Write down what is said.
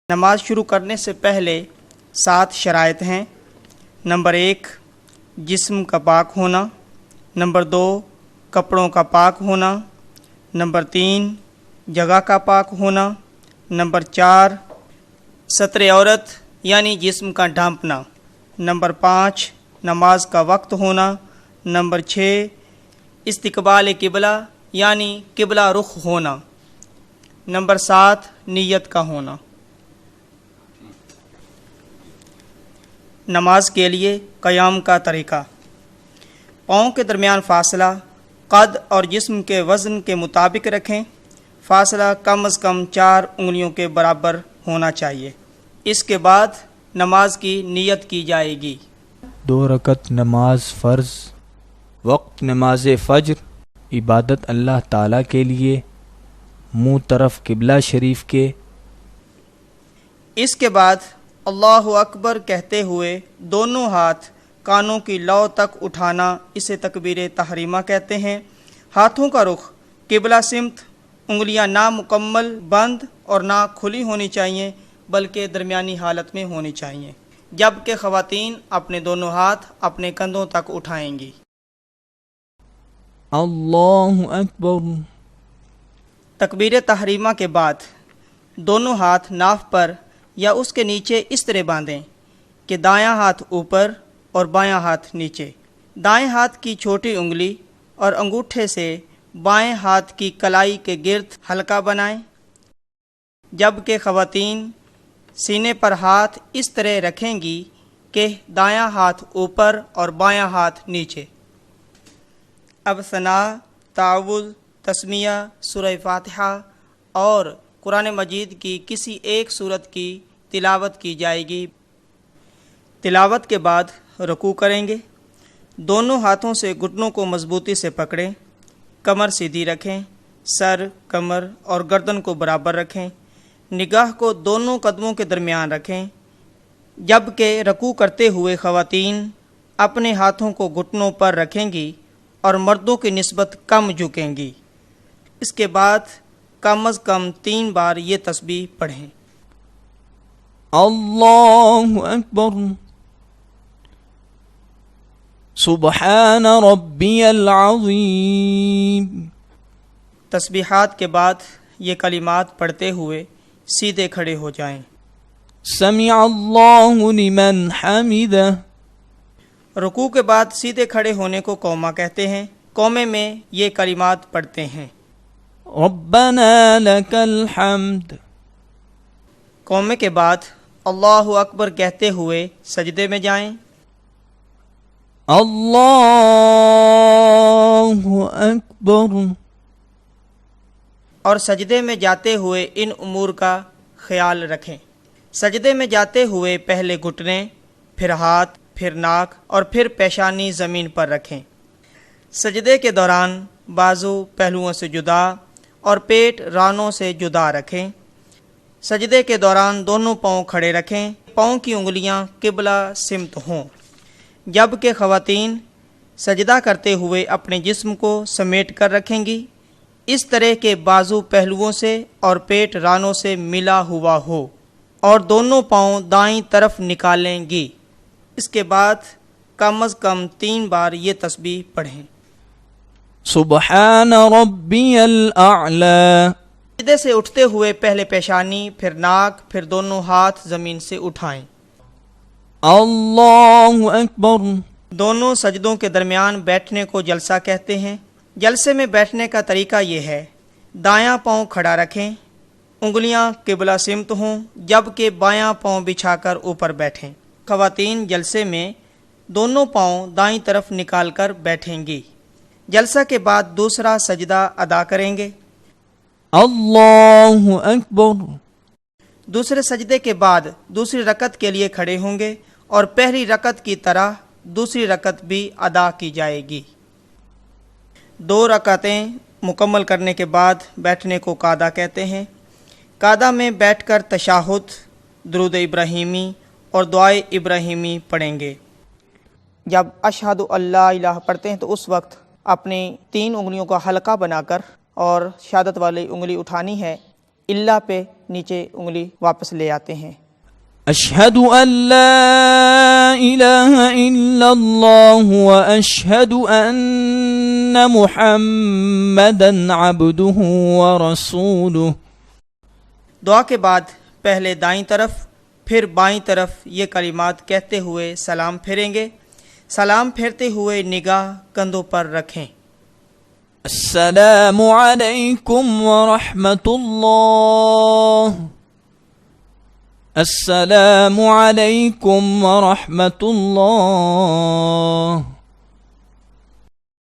نماز شروع کرنے سے پہلے 7 شرائط ہیں۔ نمبر 1، جسم کا پاک ہونا۔ نمبر 2، کپڑوں کا پاک ہونا۔ نمبر 3، جگہ کا پاک ہونا۔ نمبر 4، ستر عورت یعنی جسم کا ڈھانپنا۔ نمبر 5، نماز کا وقت ہونا۔ نمبر 6، استقبال قبلہ یعنی قبلہ رخ ہونا۔ نمبر 7، نیت کا ہونا۔ نماز کے لیے قیام کا طریقہ: پاؤں کے درمیان فاصلہ قد اور جسم کے وزن کے مطابق رکھیں۔ فاصلہ کم از کم 4 انگلیوں کے برابر ہونا چاہیے۔ اس کے بعد نماز کی نیت کی جائے گی۔ 2 رکعت نماز فرض۔ وقت نماز فجر عبادت اللہ تعالیٰ کے لیے، منہ طرف قبلہ شریف کے۔ اس کے بعد اللہ اکبر کہتے ہوئے دونوں ہاتھ کانوں کی لو تک اٹھانا اسے تکبیر تحریمہ کہتے ہیں۔ ہاتھوں کا رخ قبلہ سمت، انگلیاں نہ مکمل بند اور نہ کھلی ہونی چاہیے بلکہ درمیانی حالت میں ہونی چاہیے، جبکہ خواتین اپنے دونوں ہاتھ اپنے کندھوں تک اٹھائیں گی۔ اللہ اکبر۔ تکبیر تحریمہ کے بعد دونوں ہاتھ ناف پر یا اس کے نیچے اس طرح باندھیں کہ دایاں ہاتھ اوپر اور بایاں ہاتھ نیچے۔ دائیں ہاتھ کی چھوٹی انگلی اور انگوٹھے سے بائیں ہاتھ کی کلائی کے گرد حلقہ بنائیں، جبکہ خواتین سینے پر ہاتھ اس طرح رکھیں گی کہ دایاں ہاتھ اوپر اور بایاں ہاتھ نیچے۔ اب ثنا، تعوذ، تسمیہ، سورہ فاتحہ اور قرآن مجید کی کسی ایک سورت کی تلاوت کی جائے گی۔ تلاوت کے بعد رکوع کریں گے۔ دونوں ہاتھوں سے گھٹنوں کو مضبوطی سے پکڑیں، کمر سیدھی رکھیں، سر، کمر اور گردن کو برابر رکھیں، نگاہ کو دونوں قدموں کے درمیان رکھیں، جبکہ رکوع کرتے ہوئے خواتین اپنے ہاتھوں کو گھٹنوں پر رکھیں گی اور مردوں کی نسبت کم جھکیں گی۔ اس کے بعد کم از کم 3 بار یہ تسبیح پڑھیں۔ اللہ اکبر۔ سبحان ربی العظیم۔ تسبیحات کے بعد یہ کلمات پڑھتے ہوئے سیدھے کھڑے ہو جائیں۔ سمع اللہ لمن حمدہ۔ رکوع کے بعد سیدھے کھڑے ہونے کو قومہ کہتے ہیں۔ قومے میں یہ کلمات پڑھتے ہیں: ربنا لک الحمد۔ قومے کے بعد اللہ اکبر کہتے ہوئے سجدے میں جائیں۔ اللہ اکبر۔ اور سجدے میں جاتے ہوئے ان امور کا خیال رکھیں۔ سجدے میں جاتے ہوئے پہلے گھٹنے، پھر ہاتھ، پھر ناک اور پھر پیشانی زمین پر رکھیں۔ سجدے کے دوران بازو پہلوؤں سے جدا اور پیٹ رانوں سے جدا رکھیں۔ سجدے کے دوران دونوں پاؤں کھڑے رکھیں، پاؤں کی انگلیاں قبلہ سمت ہوں، جبکہ خواتین سجدہ کرتے ہوئے اپنے جسم کو سمیٹ کر رکھیں گی، اس طرح کے بازو پہلوؤں سے اور پیٹ رانوں سے ملا ہوا ہو، اور دونوں پاؤں دائیں طرف نکالیں گی۔ اس کے بعد کم از کم 3 بار یہ تسبیح پڑھیں۔ سبحان ربی الاعلی۔ سجدے سے اٹھتے ہوئے پہلے پیشانی، پھر ناک، پھر دونوں ہاتھ زمین سے اٹھائیں۔ اللہ اکبر۔ دونوں سجدوں کے درمیان بیٹھنے کو جلسہ کہتے ہیں۔ جلسے میں بیٹھنے کا طریقہ یہ ہے: دایاں پاؤں کھڑا رکھیں، انگلیاں قبلہ سمت ہوں، جبکہ بایاں پاؤں بچھا کر اوپر بیٹھیں۔ خواتین جلسے میں دونوں پاؤں دائیں طرف نکال کر بیٹھیں گی۔ جلسہ کے بعد دوسرا سجدہ ادا کریں گے۔ اللہ اکبر۔ دوسرے سجدے کے بعد دوسری رکعت کے لیے کھڑے ہوں گے اور پہلی رکعت کی طرح دوسری رکعت بھی ادا کی جائے گی۔ 2 رکعتیں مکمل کرنے کے بعد بیٹھنے کو قعدہ کہتے ہیں۔ قعدہ میں بیٹھ کر تشہد، درود ابراہیمی اور دعائے ابراہیمی پڑھیں گے۔ جب اشہد اللہ الہ پڑھتے ہیں تو اس وقت اپنی 3 انگلیوں کا حلقہ بنا کر اور شہادت والی انگلی اٹھانی ہے، اللہ پہ نیچے انگلی واپس لے آتے ہیں۔ اشہد ان لا الہ الا اللہ واشہد ان محمدا عبدہ ورسولہ۔ دعا کے بعد پہلے دائیں طرف پھر بائیں طرف یہ کلمات کہتے ہوئے سلام پھیریں گے۔ سلام پھیرتے ہوئے نگاہ کندھوں پر رکھیں۔ السلام علیکم ورحمۃ اللہ۔ السلام علیکم ورحمۃ اللہ۔